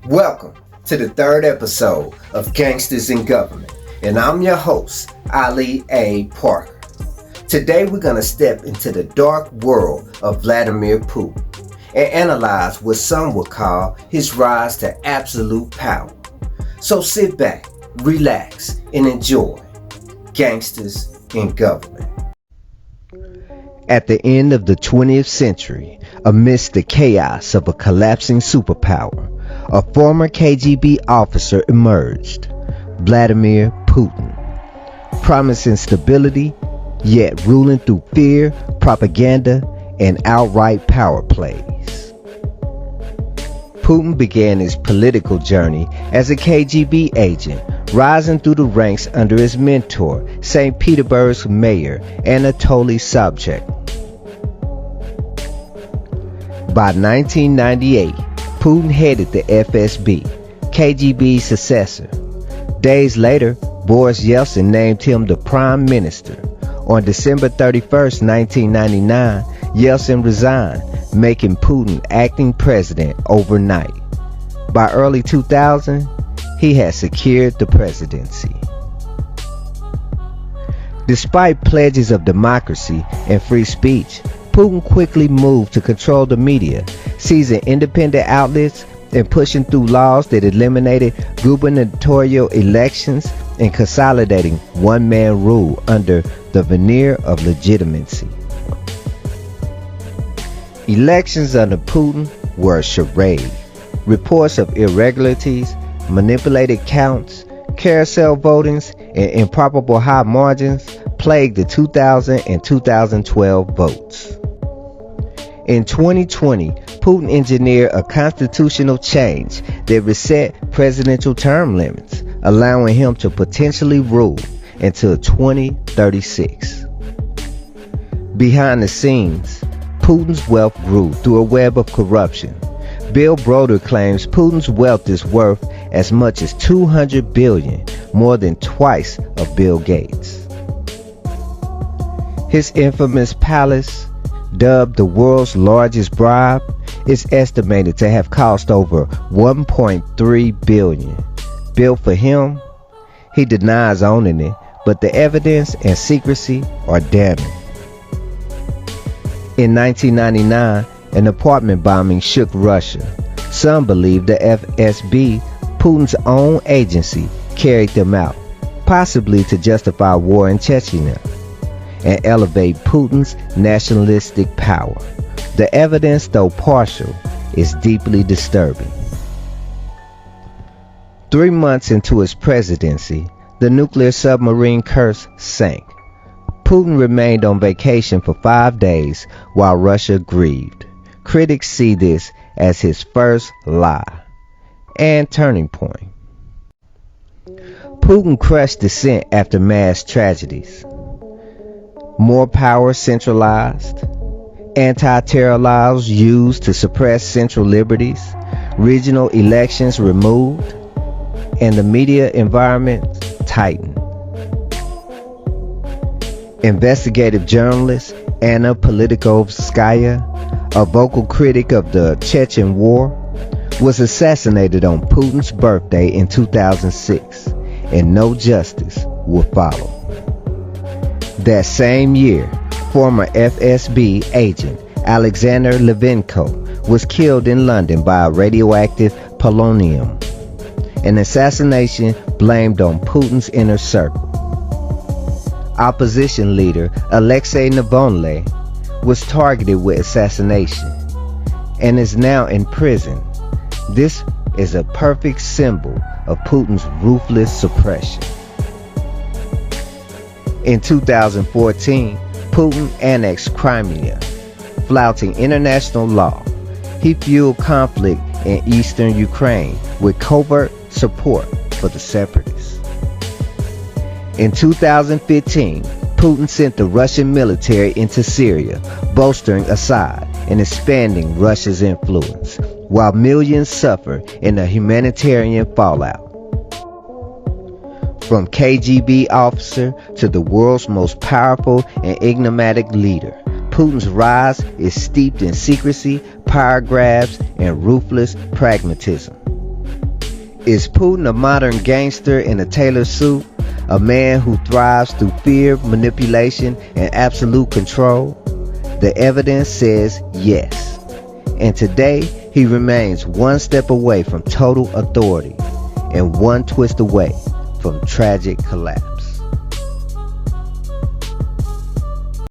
Welcome to the third episode of Gangsters in Government, and I'm your host, Ali A. Parker. Today we're going to step into the dark world of Vladimir Putin and analyze what some would call his rise to absolute power. So sit back, relax, and enjoy Gangsters in Government. At the end of the 20th century, amidst the chaos of a collapsing superpower, a former KGB officer emerged, Vladimir Putin, promising stability, yet ruling through fear, propaganda, and outright power plays. Putin began his political journey as a KGB agent, rising through the ranks under his mentor, St. Petersburg's mayor, Anatoly Sobchak. By 1998, Putin headed the FSB, KGB's successor. Days later, Boris Yeltsin named him the prime minister. On December 31st, 1999, Yeltsin resigned, making Putin acting president overnight. By early 2000, he had secured the presidency. Despite pledges of democracy and free speech, Putin quickly moved to control the media, seizing independent outlets and pushing through laws that eliminated gubernatorial elections and consolidating one-man rule under the veneer of legitimacy. Elections under Putin were a charade. Reports of irregularities, manipulated counts, carousel votings, and improbable high margins plagued the 2000 and 2012 votes. In 2020, Putin engineered a constitutional change that reset presidential term limits, allowing him to potentially rule until 2036. Behind the scenes, Putin's wealth grew through a web of corruption. Bill Broder claims Putin's wealth is worth as much as $200 billion, more than twice of Bill Gates. His infamous palace, dubbed the world's largest bribe, is estimated to have cost over $1.3 billion. Built for him, he denies owning it, but the evidence and secrecy are damning. In 1999, an apartment bombing shook Russia. Some believe the FSB, Putin's own agency, carried them out, possibly to justify war in Chechnya and elevate Putin's nationalistic power. The evidence, though partial, is deeply disturbing. 3 months into his presidency, the nuclear submarine Kursk sank. Putin remained on vacation for 5 days while Russia grieved. Critics see this as his first lie and turning point. Putin crushed dissent after mass tragedies. More power centralized, anti-terror laws used to suppress central liberties, regional elections removed, and the media environment tightened. Investigative journalist Anna Politkovskaya, a vocal critic of the Chechen War, was assassinated on Putin's birthday in 2006, and no justice would follow. That same year, former FSB agent Alexei Litvinenko was killed in London by radioactive polonium, an assassination blamed on Putin's inner circle. Opposition leader Alexei Navalny was targeted with assassination and is now in prison. This is a perfect symbol of Putin's ruthless suppression. In 2014, Putin annexed Crimea, flouting international law. He fueled conflict in eastern Ukraine with covert support for the separatists. In 2015, Putin sent the Russian military into Syria, bolstering Assad and expanding Russia's influence, while millions suffer in the humanitarian fallout. From KGB officer to the world's most powerful and enigmatic leader, Putin's rise is steeped in secrecy, power grabs, and ruthless pragmatism. Is Putin a modern gangster in a tailored suit? A man who thrives through fear, manipulation, and absolute control? The evidence says yes. And today, he remains one step away from total authority and one twist away from tragic collapse.